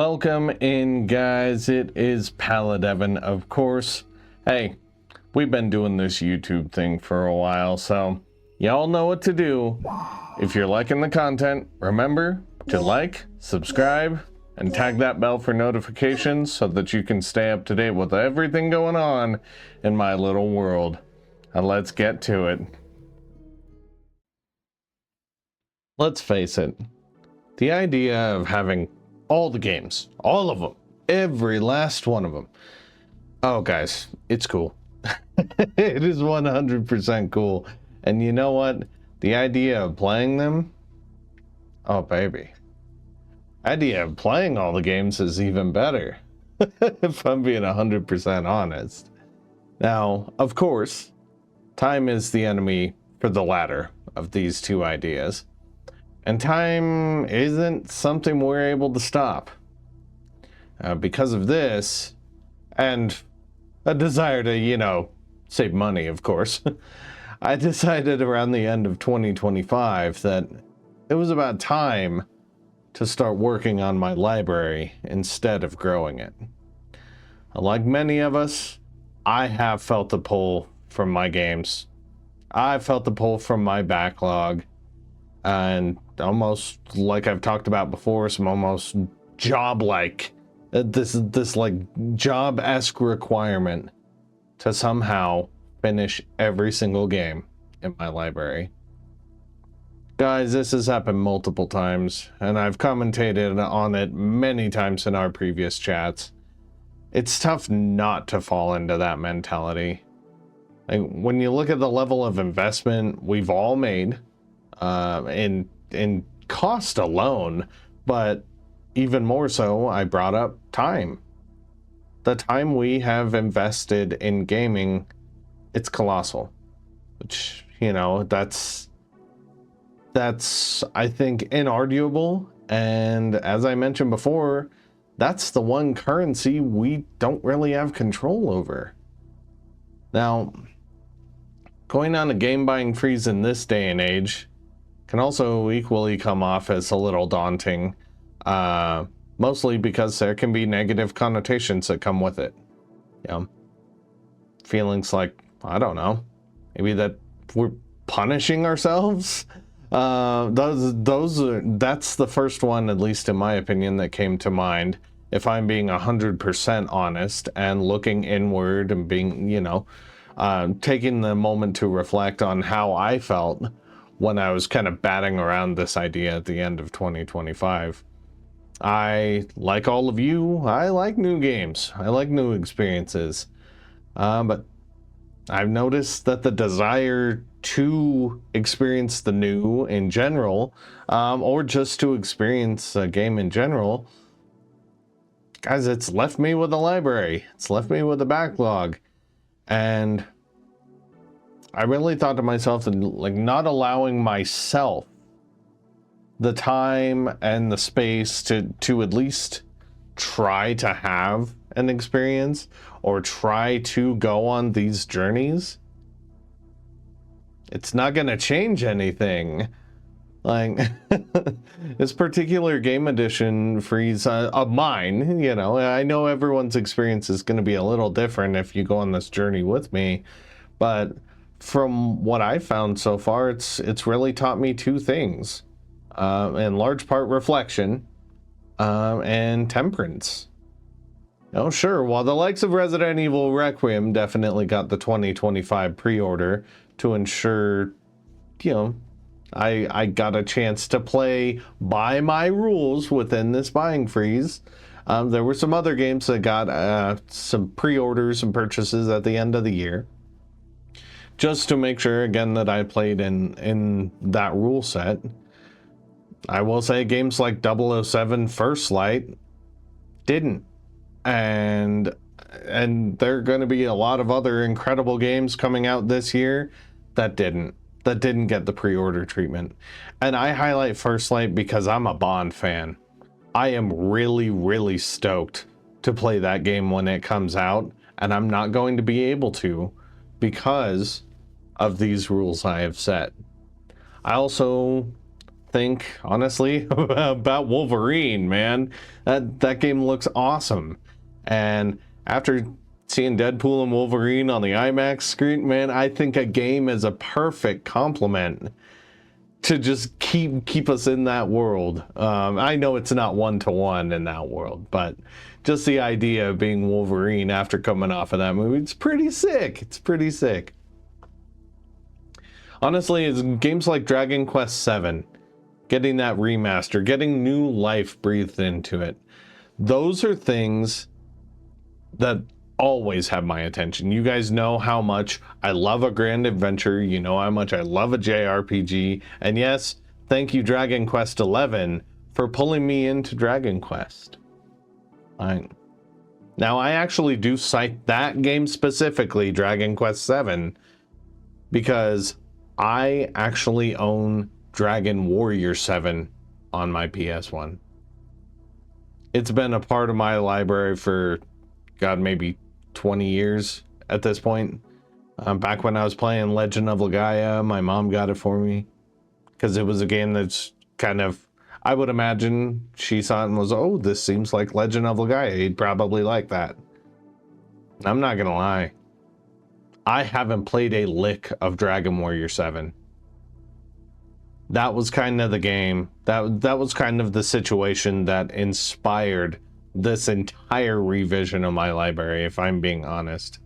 Welcome in, guys. It is Paladevin, of course. Hey, we've been doing this YouTube thing for a while, so y'all know what to do. If you're liking the content, remember to like, subscribe, and tag that bell for notifications so that you can stay up to date with everything going on in my little world. And let's get to it. Let's face it, the idea of having all the games, all of them, every last one of them. Oh, guys, it's cool. It is 100% cool. And you know what? The idea of playing them, oh, baby. Idea of playing all the games is even better, if I'm being 100% honest. Now, of course, time is the enemy for the latter of these two ideas. And time isn't something we're able to stop. Because of this, and a desire to, save money, of course, I decided around the end of 2025 that it was about time to start working on my library instead of growing it. Like many of us, I have felt the pull from my games. I felt the pull from my backlog. And almost like I've talked about before, some almost job-like, this like job-esque requirement to somehow finish every single game in my library. Guys, this has happened multiple times, and I've commentated on it many times in our previous chats. It's tough not to fall into that mentality. Like, when you look at the level of investment we've all made, in cost alone, but even more so, I brought up time. The time we have invested in gaming, it's colossal. Which, that's I think inarguable, and as I mentioned before, that's the one currency we don't really have control over. Now, going on a game buying freeze in this day and age can also equally come off as a little daunting, mostly because there can be negative connotations that come with it. Feelings like, I don't know, maybe that we're punishing ourselves. That's the first one, at least in my opinion, that came to mind. If I'm being 100% honest and looking inward and being, taking the moment to reflect on how I felt when I was kind of batting around this idea at the end of 2025. I, like all of you, I like new games. I like new experiences. But I've noticed that the desire to experience the new in general, or just to experience a game in general, guys, it's left me with a library. It's left me with a backlog. And I really thought to myself that, like, not allowing myself the time and the space to at least try to have an experience or try to go on these journeys, it's not going to change anything. Like, this particular game edition freeze of mine, I know everyone's experience is going to be a little different if you go on this journey with me, but from what I've found so far, it's really taught me two things. In large part, reflection, and temperance. Sure, while the likes of Resident Evil Requiem definitely got the 2025 pre-order to ensure, I got a chance to play by my rules within this buying freeze. There were some other games that got some pre-orders and purchases at the end of the year, just to make sure, again, that I played in that rule set. I will say games like 007 First Light didn't. And there are going to be a lot of other incredible games coming out this year that didn't get the pre-order treatment. And I highlight First Light because I'm a Bond fan. I am really, really stoked to play that game when it comes out, and I'm not going to be able to because of these rules I have set. I also think, honestly, about Wolverine, man. That game looks awesome. And after seeing Deadpool and Wolverine on the IMAX screen, man, I think a game is a perfect complement to just keep us in that world. I know it's not one-to-one in that world, but just the idea of being Wolverine after coming off of that movie, it's pretty sick. It's pretty sick. Honestly, it's games like Dragon Quest VII, getting that remaster, getting new life breathed into it. Those are things that always have my attention. You guys know how much I love a grand adventure. You know how much I love a JRPG. And yes, thank you, Dragon Quest XI, for pulling me into Dragon Quest. Now, I actually do cite that game specifically, Dragon Quest VII, because I actually own Dragon Warrior 7 on my PS1. It's been a part of my library for, God, maybe 20 years at this point. Back when I was playing Legend of Legaia, my mom got it for me because it was a game that's kind of, I would imagine she saw it and was, oh, this seems like Legend of Legaia. He'd probably like that. I'm not gonna lie. I haven't played a lick of Dragon Warrior 7. That was kind of the game. That was kind of the situation that inspired this entire revision of my library, if I'm being honest.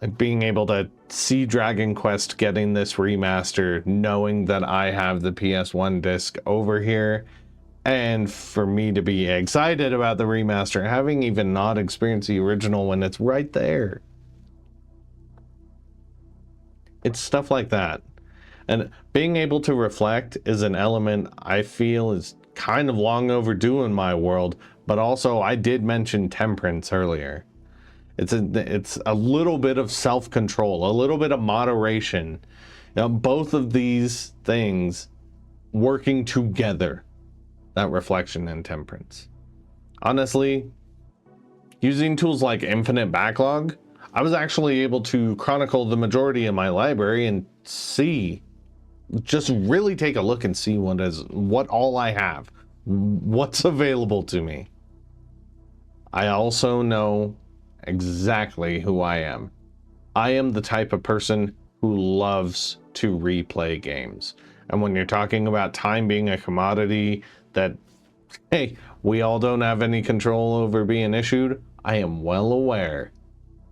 Like being able to see Dragon Quest getting this remaster, knowing that I have the PS1 disc over here, and for me to be excited about the remaster, having even not experienced the original when it's right there. It's stuff like that. And being able to reflect is an element I feel is kind of long overdue in my world, but also I did mention temperance earlier. It's a little bit of self-control, a little bit of moderation. Now, both of these things working together, that reflection and temperance. Honestly, using tools like Infinite Backlog, I was actually able to chronicle the majority of my library and see, just really take a look and see what all I have, what's available to me. I also know exactly who I am. I am the type of person who loves to replay games. And when you're talking about time being a commodity that, hey, we all don't have any control over being issued, I am well aware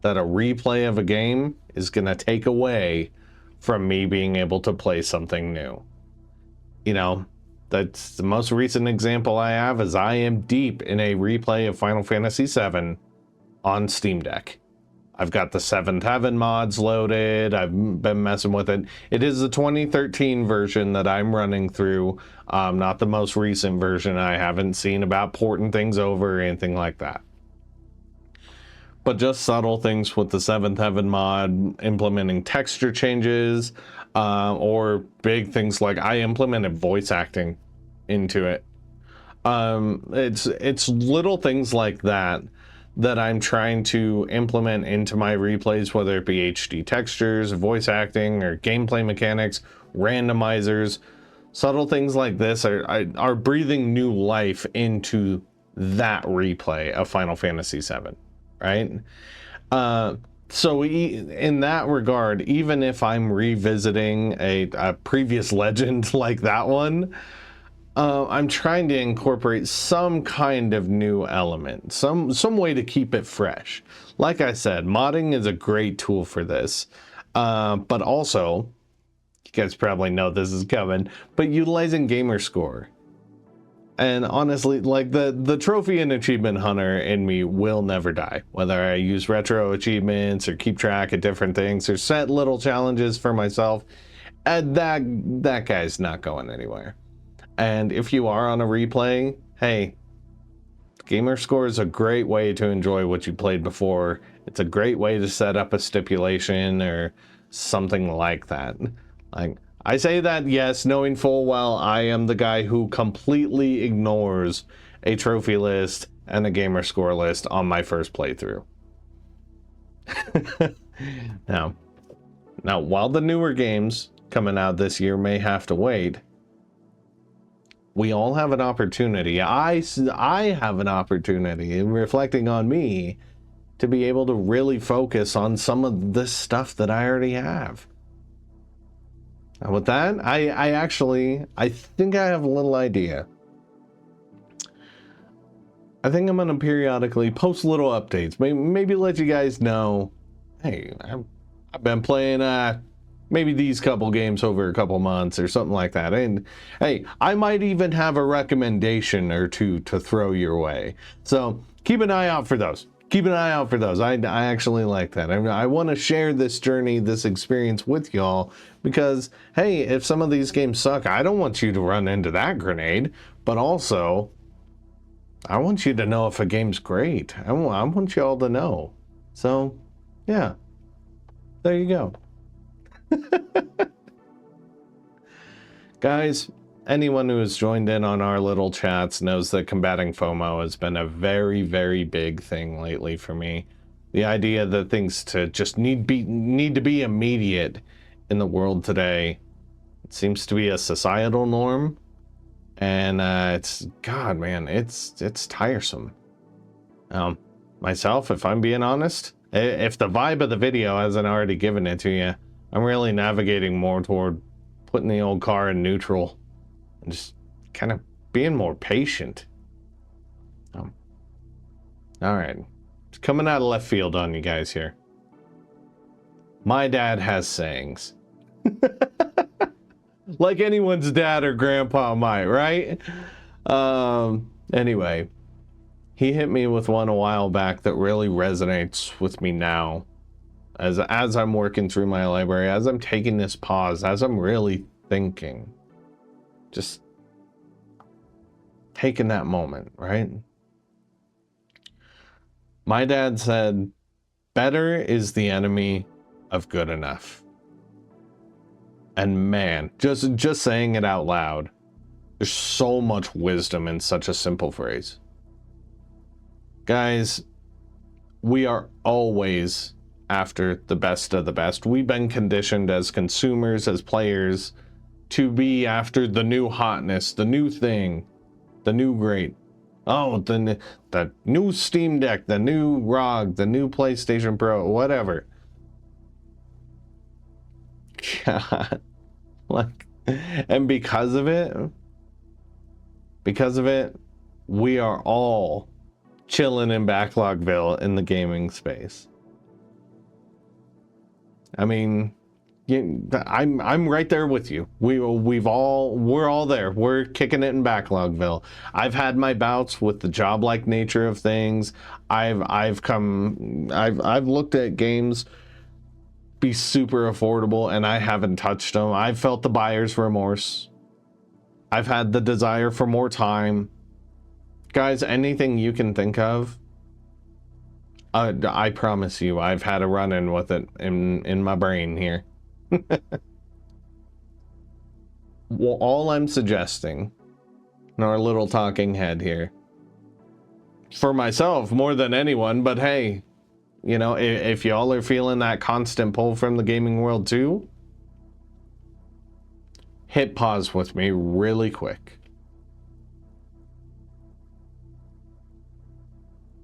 that a replay of a game is going to take away from me being able to play something new. You know, that's the most recent example I have is I am deep in a replay of Final Fantasy VII on Steam Deck. I've got the Seventh Heaven mods loaded. I've been messing with it. It is the 2013 version that I'm running through, not the most recent version. I haven't seen about porting things over or anything like that. But just subtle things with the Seventh Heaven mod, implementing texture changes, or big things like I implemented voice acting into it. It's little things like that I'm trying to implement into my replays, whether it be HD textures, voice acting, or gameplay mechanics, randomizers. Subtle things like this are breathing new life into that replay of Final Fantasy VII, right? So in that regard, even if I'm revisiting a previous legend like that one, I'm trying to incorporate some kind of new element, some way to keep it fresh. Like I said, modding is a great tool for this, but also, you guys probably know this is coming, but utilizing gamer score. And honestly, like the trophy and achievement hunter in me will never die. Whether I use retro achievements or keep track of different things or set little challenges for myself, that guy's not going anywhere. And if you are on a replay, hey, gamer score is a great way to enjoy what you played before. It's a great way to set up a stipulation or something like that. Like, I say that, yes, knowing full well I am the guy who completely ignores a trophy list and a gamer score list on my first playthrough. Now, while the newer games coming out this year may have to wait, we all have an opportunity. I have an opportunity, reflecting on me, to be able to really focus on some of this stuff that I already have. And with that, I think I have a little idea. I think I'm gonna periodically post little updates. Maybe let you guys know, hey, I've been playing maybe these couple games over a couple months or something like that. And hey, I might even have a recommendation or two to throw your way. So keep an eye out for those. Keep an eye out for those. I actually like that. I want to share this journey, this experience with y'all, because hey, if some of these games suck, I don't want you to run into that grenade, but also I want you to know if a game's great. I want you all to know. So yeah, there you go. Guys, anyone who has joined in on our little chats knows that combating FOMO has been a very, very big thing lately for me. The idea that things to just need to be immediate in the world today, it seems to be a societal norm, and it's, God, man, it's tiresome. Myself, if I'm being honest, if the vibe of the video hasn't already given it to you, I'm really navigating more toward putting the old car in neutral and just kind of being more patient. All right, it's coming out of left field on you guys here. My dad has sayings. Like anyone's dad or grandpa might, right? Anyway, he hit me with one a while back that really resonates with me now. As I'm working through my library, as I'm taking this pause, as I'm really thinking, just taking that moment, right? My dad said, better is the enemy of good enough. And man, just saying it out loud, there's so much wisdom in such a simple phrase. Guys, we are always after the best of the best. We've been conditioned as consumers, as players, to be after the new hotness, the new thing, the new great. Oh, the new Steam Deck, the new ROG, the new PlayStation Pro, whatever. God. Like, and because of it, we are all chilling in Backlogville in the gaming space. I mean, I'm right there with you. We're all there. We're kicking it in Backlogville. I've had my bouts with the job-like nature of things. I've looked at games be super affordable and I haven't touched them. I've felt the buyer's remorse. I've had the desire for more time. Guys, anything you can think of, I promise you, I've had a run-in with it in my brain here. Well, all I'm suggesting in our little talking head here, for myself more than anyone, but hey, you know, if y'all are feeling that constant pull from the gaming world too, hit pause with me really quick.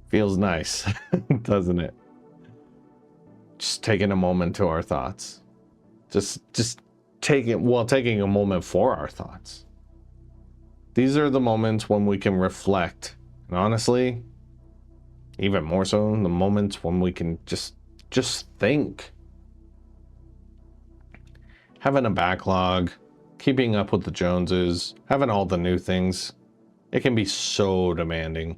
Feels nice, doesn't it? Just taking a moment to our thoughts. Just taking a moment for our thoughts. These are the moments when we can reflect. And honestly, even more so, the moments when we can just think. Having a backlog, keeping up with the Joneses, having all the new things, it can be so demanding.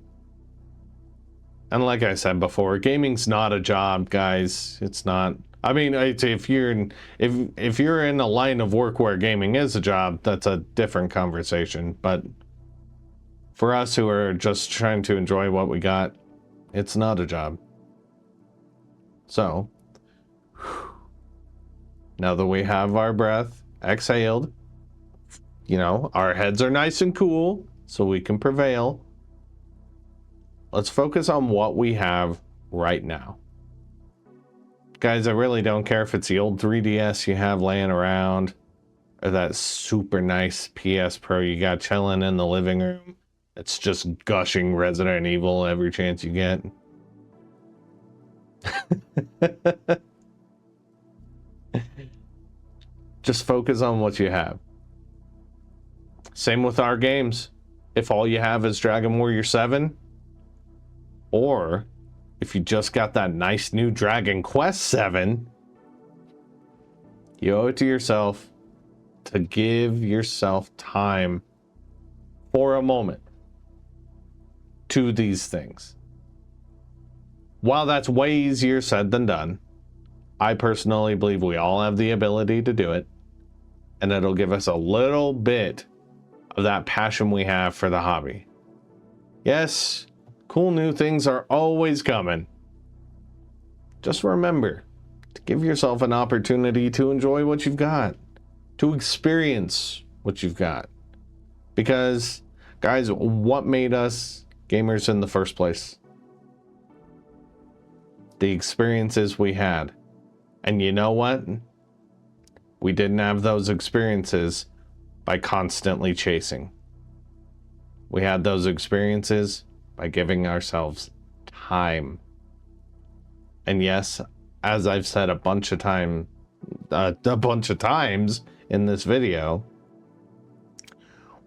And like I said before, gaming's not a job, guys. It's not. I mean, if you're in a line of work where gaming is a job, that's a different conversation. But for us who are just trying to enjoy what we got, it's not a job. So, now that we have our breath exhaled, you know, our heads are nice and cool, so we can prevail. Let's focus on what we have right now. Guys, I really don't care if it's the old 3DS you have laying around, or that super nice PS Pro you got chilling in the living room. It's just gushing Resident Evil every chance you get. Just focus on what you have. Same with our games. If all you have is Dragon Warrior 7, or if you just got that nice new Dragon Quest 7, you owe it to yourself to give yourself time for a moment to these things. While that's way easier said than done, I personally believe we all have the ability to do it, and it'll give us a little bit of that passion we have for the hobby. Yes, cool new things are always coming. Just remember to give yourself an opportunity to enjoy what you've got, to experience what you've got. Because, guys, what made us gamers in the first place? The experiences we had. And you know what? We didn't have those experiences by constantly chasing. We had those experiences by giving ourselves time. And yes, as I've said a bunch of times in this video,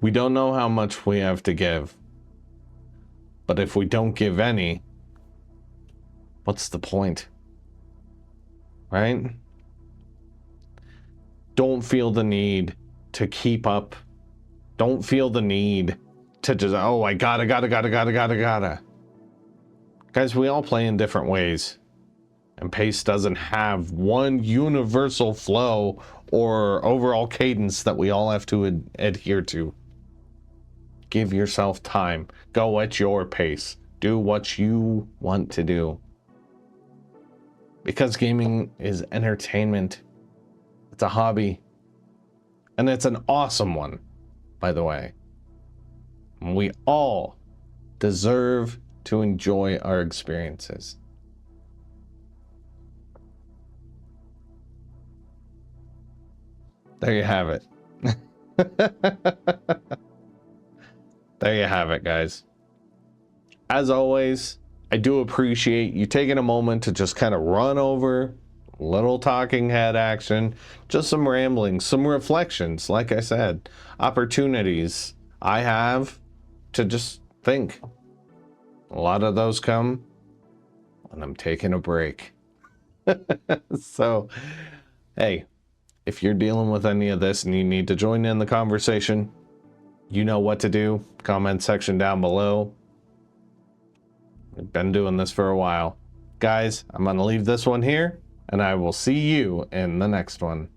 we don't know how much we have to give. But if we don't give any, what's the point? Right? Don't feel the need to keep up. Don't feel the need to just, oh, I gotta. Guys, we all play in different ways. And pace doesn't have one universal flow or overall cadence that we all have to adhere to. Give yourself time. Go at your pace. Do what you want to do. Because gaming is entertainment. It's a hobby. And it's an awesome one, by the way. We all deserve to enjoy our experiences. There you have it. There you have it, guys. As always, I do appreciate you taking a moment to just kind of run over a little talking head action, just some ramblings, some reflections, like I said, opportunities I have to just think. A lot of those come when I'm taking a break. So, hey, if you're dealing with any of this and you need to join in the conversation, you know what to do. Comment section down below. We've been doing this for a while. Guys, I'm going to leave this one here, and I will see you in the next one.